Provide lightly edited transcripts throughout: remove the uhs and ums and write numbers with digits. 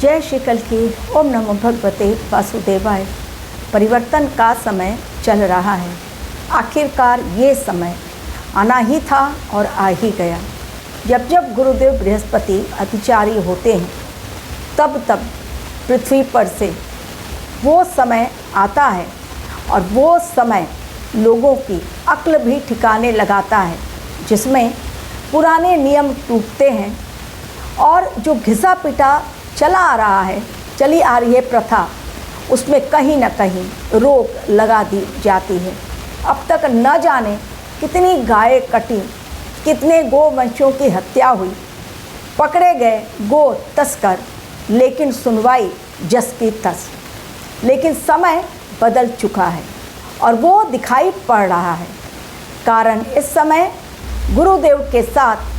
जय श्री कल की। ओम नमो भगवते वासुदेवाय। परिवर्तन का समय चल रहा है। आखिरकार ये समय आना ही था और आ ही गया। जब जब गुरुदेव बृहस्पति अतिचारी होते हैं तब तब पृथ्वी पर से वो समय आता है और वो समय लोगों की अक्ल भी ठिकाने लगाता है, जिसमें पुराने नियम टूटते हैं और जो घिसा पिटा चला आ रहा है, चली आ रही है प्रथा, उसमें कहीं न कहीं रोक लगा दी जाती है। अब तक न जाने कितनी गायें कटी, कितने गोवंशों की हत्या हुई, पकड़े गए गो तस्कर, लेकिन सुनवाई जस की तस। लेकिन समय बदल चुका है और वो दिखाई पड़ रहा है। कारण इस समय गुरुदेव के साथ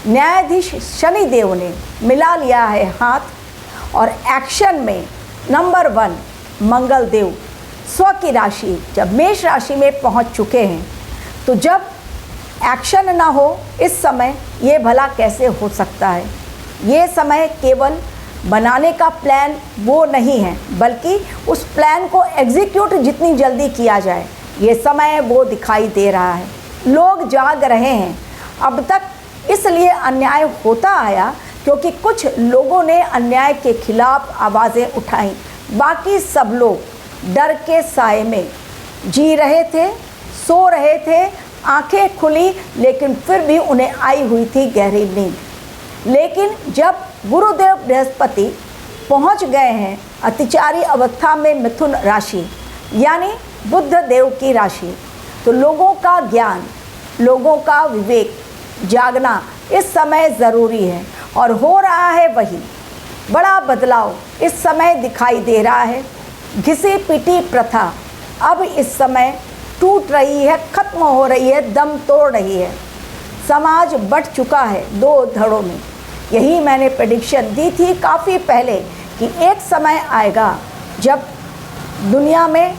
न्यायाधीश शनिदेव ने मिला लिया है हाथ और एक्शन में नंबर 1 मंगल देव स्व की राशि जब मेष राशि में पहुंच चुके हैं, तो जब एक्शन ना हो इस समय ये भला कैसे हो सकता है। ये समय केवल बनाने का प्लान वो नहीं है, बल्कि उस प्लान को एग्जीक्यूट जितनी जल्दी किया जाए ये समय वो दिखाई दे रहा है। लोग जाग रहे हैं। अब तक इसलिए अन्याय होता आया क्योंकि कुछ लोगों ने अन्याय के खिलाफ आवाज़ें उठाई। बाकी सब लोग डर के साए में जी रहे थे, सो रहे थे, आंखें खुली, लेकिन फिर भी उन्हें आई हुई थी गहरी नींद। लेकिन जब गुरुदेव बृहस्पति पहुंच गए हैं अतिचारी अवस्था में मिथुन राशि यानी बुध देव की राशि, तो लोगों का ज्ञान, लोगों का विवेक जागना इस समय ज़रूरी है और हो रहा है वही बड़ा बदलाव इस समय दिखाई दे रहा है। घिसी पिटी प्रथा अब इस समय टूट रही है, खत्म हो रही है, दम तोड़ रही है। समाज बट चुका है 2 धड़ों में। यही मैंने प्रेडिक्शन दी थी काफ़ी पहले कि एक समय आएगा जब दुनिया में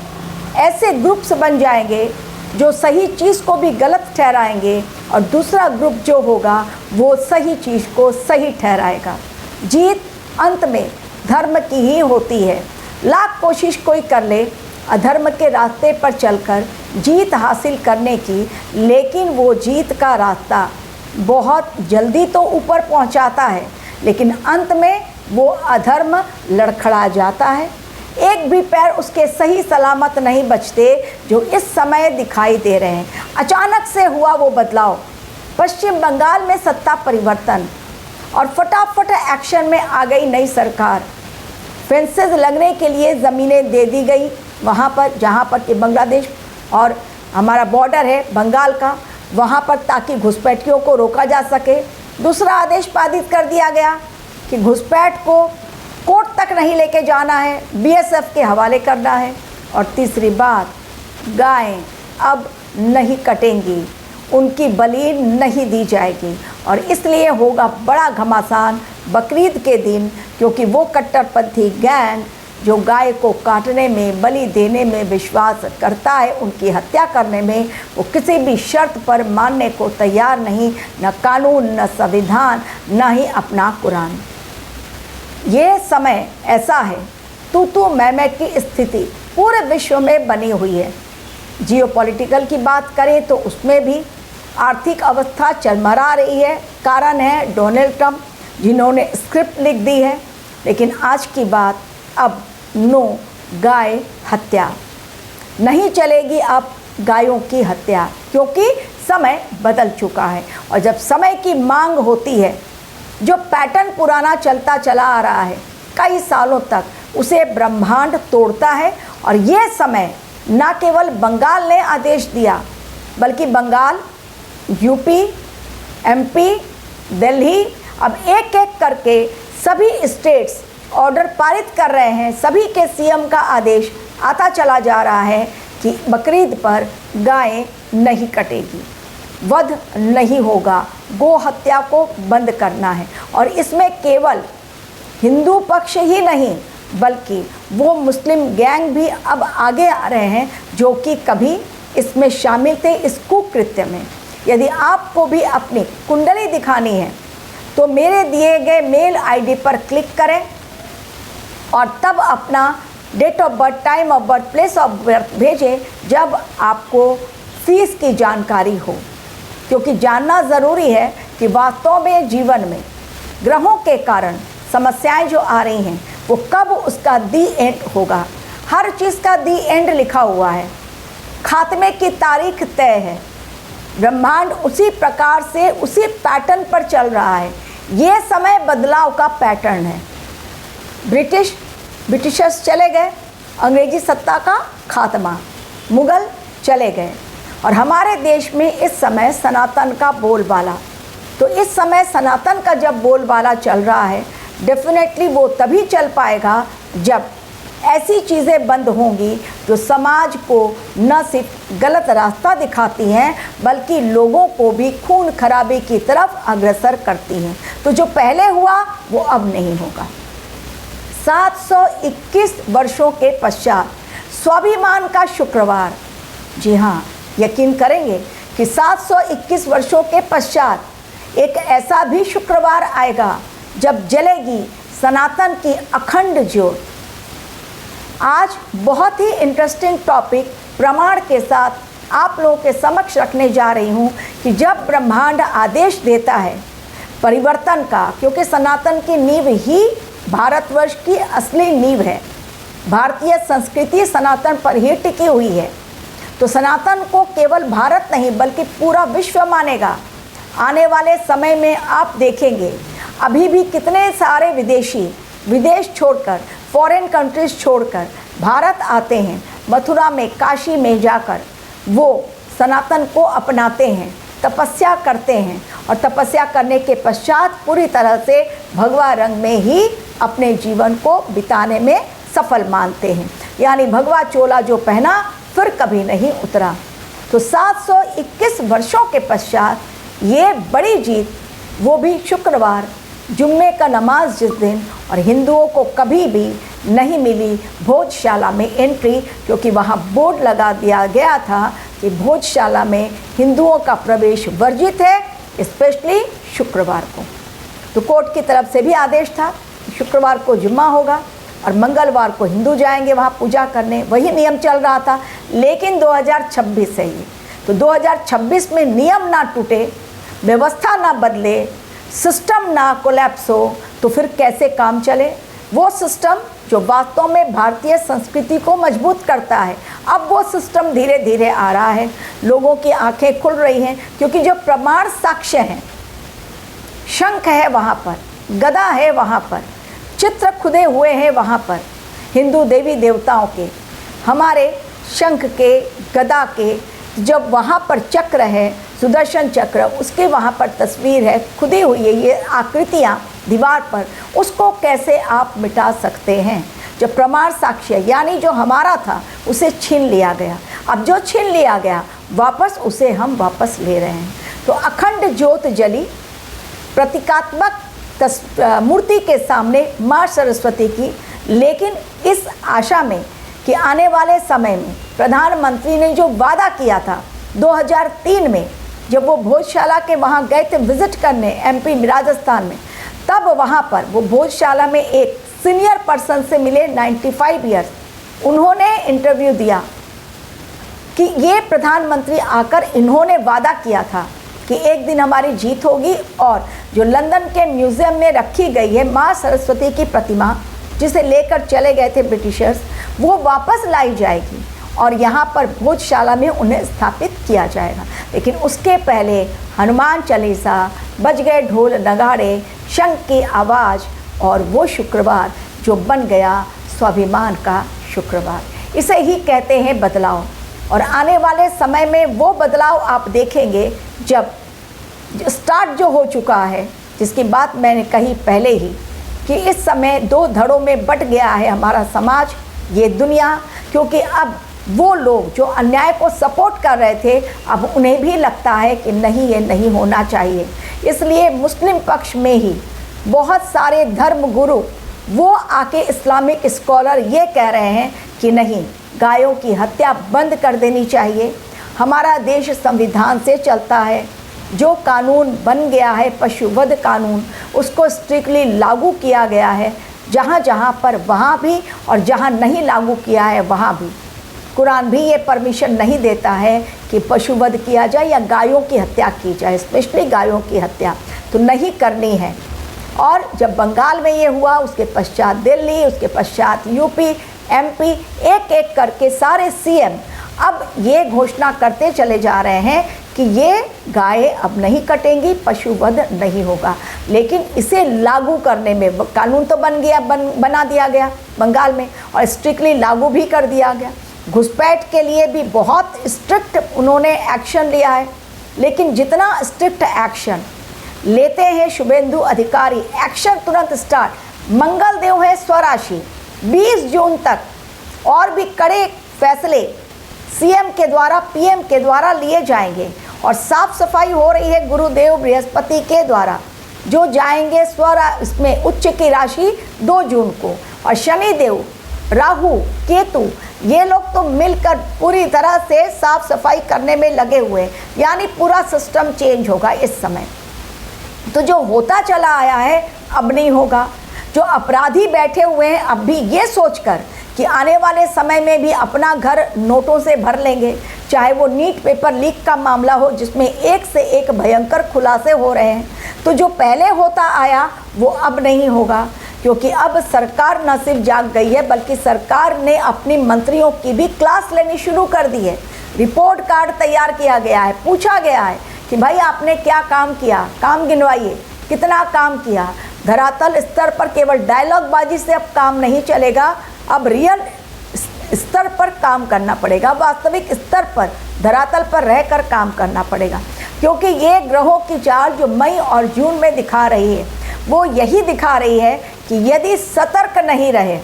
ऐसे ग्रुप्स बन जाएंगे जो सही चीज़ को भी गलत ठहराएंगे और दूसरा ग्रुप जो होगा वो सही चीज़ को सही ठहराएगा। जीत अंत में धर्म की ही होती है। लाख कोशिश कोई कर ले अधर्म के रास्ते पर चलकर जीत हासिल करने की, लेकिन वो जीत का रास्ता बहुत जल्दी तो ऊपर पहुंचाता है, लेकिन अंत में वो अधर्म लड़खड़ा जाता है। एक भी पैर उसके सही सलामत नहीं बचते जो इस समय दिखाई दे रहे हैं। अचानक से हुआ वो बदलाव, पश्चिम बंगाल में सत्ता परिवर्तन और फटाफट एक्शन में आ गई नई सरकार। फेंसेस लगने के लिए ज़मीनें दे दी गई वहाँ पर जहाँ पर कि बांग्लादेश और हमारा बॉर्डर है बंगाल का, वहाँ पर, ताकि घुसपैठियों को रोका जा सके। दूसरा आदेश पारित कर दिया गया कि घुसपैठ को कोर्ट तक नहीं लेके जाना है, बीएसएफ के हवाले करना है। और तीसरी बात, गायें अब नहीं कटेंगी, उनकी बलि नहीं दी जाएगी और इसलिए होगा बड़ा घमासान बकरीद के दिन, क्योंकि वो कट्टरपंथी गैंग जो गाय को काटने में, बलि देने में विश्वास करता है, उनकी हत्या करने में वो किसी भी शर्त पर मानने को तैयार नहीं, न कानून, न संविधान, न ही अपना कुरान। ये समय ऐसा है, तू मैं की स्थिति पूरे विश्व में बनी हुई है। जियोपॉलिटिकल की बात करें तो उसमें भी आर्थिक अवस्था चरमरा रही है। कारण है डोनाल्ड ट्रंप, जिन्होंने स्क्रिप्ट लिख दी है। लेकिन आज की बात, अब नो गाय हत्या नहीं चलेगी, अब गायों की हत्या, क्योंकि समय बदल चुका है। और जब समय की मांग होती है, जो पैटर्न पुराना चलता चला आ रहा है कई सालों तक, उसे ब्रह्मांड तोड़ता है। और ये समय न केवल बंगाल ने आदेश दिया, बल्कि बंगाल, यूपी, एमपी, दिल्ली, अब एक एक करके सभी स्टेट्स ऑर्डर पारित कर रहे हैं। सभी के सीएम का आदेश आता चला जा रहा है कि बकरीद पर गायें नहीं कटेगी, वध नहीं होगा, गो हत्या को बंद करना है। और इसमें केवल हिंदू पक्ष ही नहीं, बल्कि वो मुस्लिम गैंग भी अब आगे आ रहे हैं जो कि कभी इसमें शामिल थे इस कुकृत्य में। यदि आपको भी अपनी कुंडली दिखानी है तो मेरे दिए गए मेल आईडी पर क्लिक करें और तब अपना date of birth, time of birth, place of birth भेजें जब आपको फीस की जानकारी हो, क्योंकि जानना ज़रूरी है कि वास्तव में जीवन में ग्रहों के कारण समस्याएं जो आ रही हैं वो कब उसका दी एंड होगा। हर चीज़ का दी एंड लिखा हुआ है, खात्मे की तारीख तय है। ब्रह्मांड उसी प्रकार से उसी पैटर्न पर चल रहा है। ये समय बदलाव का पैटर्न है। ब्रिटिशर्स चले गए, अंग्रेजी सत्ता का खात्मा, मुगल चले गए और हमारे देश में इस समय सनातन का बोलबाला। तो इस समय सनातन का जब बोलबाला चल रहा है, डेफिनेटली वो तभी चल पाएगा जब ऐसी चीज़ें बंद होंगी जो समाज को न सिर्फ गलत रास्ता दिखाती हैं बल्कि लोगों को भी खून खराबे की तरफ अग्रसर करती हैं। तो जो पहले हुआ वो अब नहीं होगा। 721 वर्षों के पश्चात स्वाभिमान का शुक्रवार, जी हाँ, यकीन करेंगे कि 721 वर्षों के पश्चात एक ऐसा भी शुक्रवार आएगा जब जलेगी सनातन की अखंड ज्योत। आज बहुत ही इंटरेस्टिंग टॉपिक प्रमाण के साथ आप लोगों के समक्ष रखने जा रही हूँ कि जब ब्रह्मांड आदेश देता है परिवर्तन का, क्योंकि सनातन की नींव ही भारतवर्ष की असली नींव है। भारतीय संस्कृति सनातन पर ही टिकी हुई है। तो सनातन को केवल भारत नहीं बल्कि पूरा विश्व मानेगा। आने वाले समय में आप देखेंगे अभी भी कितने सारे विदेशी विदेश छोड़कर, फॉरेन कंट्रीज छोड़कर भारत आते हैं। मथुरा में, काशी में जाकर वो सनातन को अपनाते हैं, तपस्या करते हैं और तपस्या करने के पश्चात पूरी तरह से भगवा रंग में ही अपने जीवन को बिताने में सफल मानते हैं। यानी भगवा चोला जो पहना फिर कभी नहीं उतरा। तो 721 वर्षों के पश्चात ये बड़ी जीत, वो भी शुक्रवार, जुम्मे का नमाज जिस दिन, और हिंदुओं को कभी भी नहीं मिली भोजशाला में एंट्री, क्योंकि वहाँ बोर्ड लगा दिया गया था कि भोजशाला में हिंदुओं का प्रवेश वर्जित है, स्पेशली शुक्रवार को। तो कोर्ट की तरफ से भी आदेश था कि शुक्रवार को जुम्मा होगा और मंगलवार को हिंदू जाएंगे वहाँ पूजा करने, वही नियम चल रहा था। लेकिन 2026 है ये, तो 2026 में नियम ना टूटे, व्यवस्था ना बदले, सिस्टम ना कोलैप्स हो, तो फिर कैसे काम चले। वो सिस्टम जो वास्तव में भारतीय संस्कृति को मजबूत करता है, अब वो सिस्टम धीरे धीरे आ रहा है। लोगों की आंखें खुल रही हैं, क्योंकि जो प्रमाण साक्ष्य हैं, शंख है वहाँ पर, गदा है वहाँ पर, चित्र खुदे हुए हैं वहाँ पर हिंदू देवी देवताओं के, हमारे शंख के, गदा के, जब वहाँ पर चक्र है, सुदर्शन चक्र, उसके वहाँ पर तस्वीर है, खुदी हुई है ये आकृतियाँ दीवार पर, उसको कैसे आप मिटा सकते हैं। जब प्रमाण साक्ष्य यानी जो हमारा था उसे छीन लिया गया, अब जो छीन लिया गया वापस उसे हम वापस ले रहे हैं। तो अखंड ज्योत जली प्रतीकात्मक मूर्ति के सामने माँ सरस्वती की, लेकिन इस आशा में कि आने वाले समय में प्रधानमंत्री ने जो वादा किया था 2003 में, जब वो भोजशाला के वहाँ गए थे विजिट करने एमपी राजस्थान में, तब वहाँ पर वो भोजशाला में एक सीनियर पर्सन से मिले 95 ईयर्स। उन्होंने इंटरव्यू दिया कि ये प्रधानमंत्री आकर इन्होंने वादा किया था कि एक दिन हमारी जीत होगी और जो लंदन के म्यूज़ियम में रखी गई है माँ सरस्वती की प्रतिमा, जिसे लेकर चले गए थे ब्रिटिशर्स, वो वापस लाई जाएगी और यहाँ पर भोजशाला में उन्हें स्थापित किया जाएगा। लेकिन उसके पहले हनुमान चालीसा, बज गए ढोल नगाड़े, शंख की आवाज़, और वो शुक्रवार जो बन गया स्वाभिमान का शुक्रवार। इसे ही कहते हैं बदलाव। और आने वाले समय में वो बदलाव आप देखेंगे जब स्टार्ट जो हो चुका है, जिसकी बात मैंने कही पहले ही कि इस समय 2 धड़ों में बट गया है हमारा समाज, ये दुनिया, क्योंकि अब वो लोग जो अन्याय को सपोर्ट कर रहे थे, अब उन्हें भी लगता है कि नहीं, ये नहीं होना चाहिए। इसलिए मुस्लिम पक्ष में ही बहुत सारे धर्म गुरु वो आके इस्लामिक स्कॉलर ये कह रहे हैं कि नहीं, गायों की हत्या बंद कर देनी चाहिए। हमारा देश संविधान से चलता है, जो कानून बन गया है पशुवध कानून, उसको स्ट्रिक्टली लागू किया गया है। जहाँ जहाँ पर वहाँ भी, और जहाँ नहीं लागू किया है वहाँ भी। कुरान भी ये परमिशन नहीं देता है कि पशुवध किया जाए या गायों की हत्या की जाए, स्पेशली गायों की हत्या तो नहीं करनी है। और जब बंगाल में ये हुआ, उसके पश्चात दिल्ली, उसके पश्चात यूपी, एमपी, एक एक करके सारे सीएम अब ये घोषणा करते चले जा रहे हैं कि ये गायें अब नहीं कटेंगी, पशुवध नहीं होगा। लेकिन इसे लागू करने में कानून तो बना दिया गया बंगाल में, और स्ट्रिक्टली लागू भी कर दिया गया। घुसपैठ के लिए भी बहुत स्ट्रिक्ट उन्होंने एक्शन लिया है। लेकिन जितना स्ट्रिक्ट एक्शन लेते हैं शुभेंदु अधिकारी, एक्शन तुरंत स्टार्ट। मंगलदेव है स्वराशि 20 जून तक, और भी कड़े फैसले सीएम के द्वारा, पीएम के द्वारा लिए जाएंगे। और साफ सफाई हो रही है गुरुदेव बृहस्पति के द्वारा, जो जाएंगे इसमें उच्च की राशि 2 जून को। और शनिदेव, राहु, केतु, ये लोग तो मिलकर पूरी तरह से साफ सफाई करने में लगे हुए हैं, यानी पूरा सिस्टम चेंज होगा इस समय। तो जो होता चला आया है अब नहीं होगा। जो अपराधी बैठे हुए हैं अब भी ये सोचकर कि आने वाले समय में भी अपना घर नोटों से भर लेंगे, चाहे वो नीट पेपर लीक का मामला हो जिसमें एक से एक भयंकर खुलासे हो रहे हैं, तो जो पहले होता आया वो अब नहीं होगा। क्योंकि अब सरकार न सिर्फ जाग गई है, बल्कि सरकार ने अपनी मंत्रियों की भी क्लास लेनी शुरू कर दी है। रिपोर्ट कार्ड तैयार किया गया है, पूछा गया है कि भाई आपने क्या काम किया, काम गिनवाइए, कितना काम किया। धरातल स्तर पर केवल डायलॉग बाजी से अब काम नहीं चलेगा, अब रियल स्तर पर काम करना पड़ेगा, वास्तविक स्तर पर धरातल पर रहकर काम करना पड़ेगा। क्योंकि ये ग्रहों की चाल जो मई और जून में दिखा रही है, वो यही दिखा रही है कि यदि सतर्क नहीं रहे,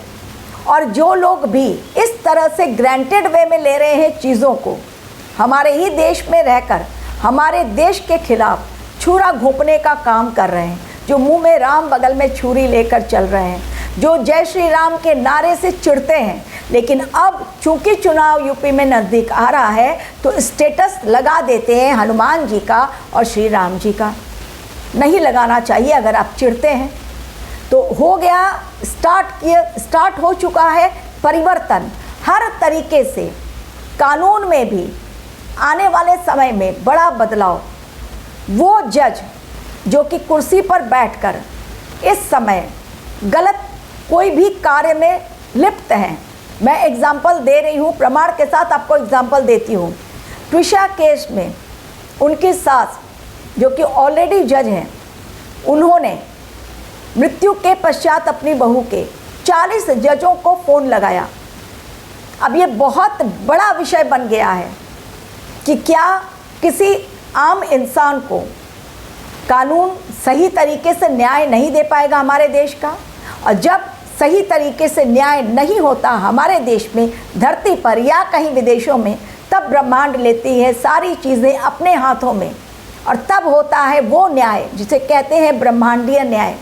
और जो लोग भी इस तरह से ग्रांटेड वे में ले रहे हैं चीज़ों को, हमारे ही देश में रहकर हमारे देश के खिलाफ छुरा घोंपने का काम कर रहे हैं, जो मुंह में राम बगल में छुरी लेकर चल रहे हैं, जो जय श्री राम के नारे से चिढ़ते हैं, लेकिन अब चूंकि चुनाव यूपी में नज़दीक आ रहा है तो स्टेटस लगा देते हैं हनुमान जी का और श्री राम जी का। नहीं लगाना चाहिए। अगर आप चिढ़ते हैं तो हो गया, स्टार्ट हो चुका है परिवर्तन हर तरीके से। कानून में भी आने वाले समय में बड़ा बदलाव। वो जज जो कि कुर्सी पर बैठकर इस समय गलत कोई भी कार्य में लिप्त हैं, मैं एग्जाम्पल दे रही हूँ, प्रमाण के साथ आपको एग्जाम्पल देती हूँ। ट्विशा केस में उनकी सास जो कि ऑलरेडी जज हैं, उन्होंने मृत्यु के पश्चात अपनी बहू के 40 जजों को फ़ोन लगाया। अब ये बहुत बड़ा विषय बन गया है कि क्या किसी आम इंसान को कानून सही तरीके से न्याय नहीं दे पाएगा हमारे देश का। और जब सही तरीके से न्याय नहीं होता हमारे देश में, धरती पर या कहीं विदेशों में, तब ब्रह्मांड लेती है सारी चीज़ें अपने हाथों में, और तब होता है वो न्याय जिसे कहते हैं ब्रह्मांडीय न्याय,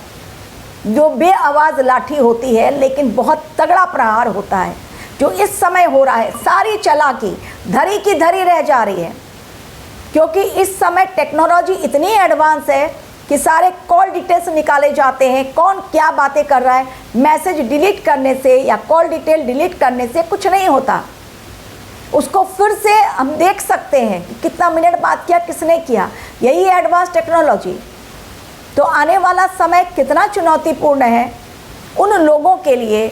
जो बेआवाज़ लाठी होती है लेकिन बहुत तगड़ा प्रहार होता है। जो इस समय हो रहा है, सारी चालाकी धरी की धरी रह जा रही है, क्योंकि इस समय टेक्नोलॉजी इतनी एडवांस है कि सारे कॉल डिटेल्स निकाले जाते हैं, कौन क्या बातें कर रहा है। मैसेज डिलीट करने से या कॉल डिटेल डिलीट करने से कुछ नहीं होता, उसको फिर से हम देख सकते हैं कि कितना मिनट बात किया, किसने किया। यही एडवांस टेक्नोलॉजी। तो आने वाला समय कितना चुनौतीपूर्ण है उन लोगों के लिए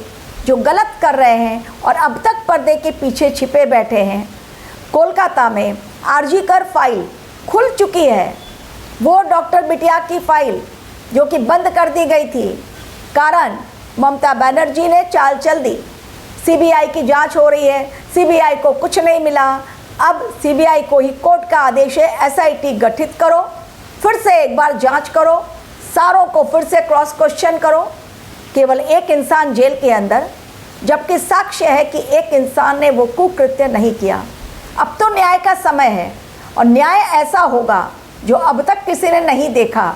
जो गलत कर रहे हैं और अब तक पर्दे के पीछे छिपे बैठे हैं। कोलकाता में आरजीकर फाइल खुल चुकी है, वो डॉक्टर बिटिया की फाइल जो कि बंद कर दी गई थी, कारण ममता बनर्जी ने चाल चल दी। सीबीआई की जांच हो रही है, सीबीआई को कुछ नहीं मिला। अब सीबीआई को ही कोर्ट का आदेश है, एसआईटी गठित करो, फिर से एक बार जांच करो, सारों को फिर से क्रॉस क्वेश्चन करो। केवल एक इंसान जेल के अंदर, जबकि साक्ष्य है कि एक इंसान ने वो कुकृत्य नहीं किया। अब तो न्याय का समय है, और न्याय ऐसा होगा जो अब तक किसी ने नहीं देखा।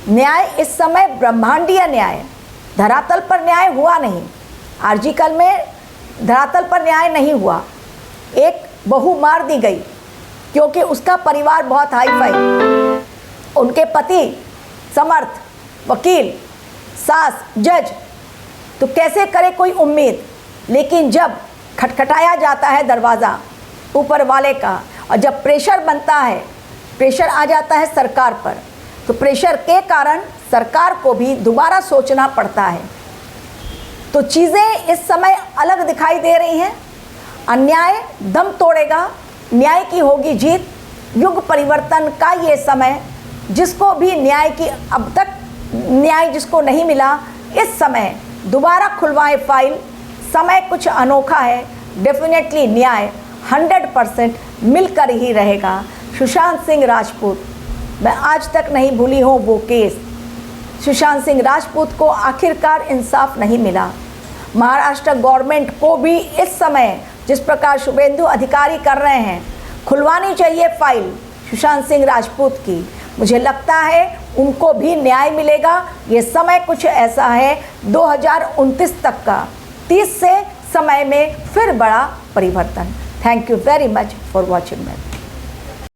न्याय इस समय ब्रह्मांडीय न्याय, धरातल पर न्याय हुआ नहीं। आरजीकर में धरातल पर न्याय नहीं हुआ। एक बहू मार दी गई क्योंकि उसका परिवार बहुत हाई फाई, उनके पति समर्थ, वकील, सास जज, तो कैसे करे कोई उम्मीद। लेकिन जब खटखटाया जाता है दरवाज़ा ऊपर वाले का, और जब प्रेशर बनता है, प्रेशर आ जाता है सरकार पर, तो प्रेशर के कारण सरकार को भी दोबारा सोचना पड़ता है। तो चीज़ें इस समय अलग दिखाई दे रही हैं। अन्याय दम तोड़ेगा, न्याय की होगी जीत। युग परिवर्तन का ये समय, जिसको भी न्याय की अब तक न्याय जिसको नहीं मिला, इस समय दोबारा खुलवाएं फाइल। समय कुछ अनोखा है। डेफिनेटली न्याय 100% मिलकर ही रहेगा। सुशांत सिंह राजपूत, मैं आज तक नहीं भूली हूँ वो केस। सुशांत सिंह राजपूत को आखिरकार इंसाफ नहीं मिला। महाराष्ट्र गवर्नमेंट को भी इस समय जिस प्रकार शुभेंदु अधिकारी कर रहे हैं, खुलवानी चाहिए फाइल सुशांत सिंह राजपूत की। मुझे लगता है उनको भी न्याय मिलेगा। ये समय कुछ ऐसा है 2029 तक का, 30 से समय में फिर बड़ा परिवर्तन। Thank you very much for watching me.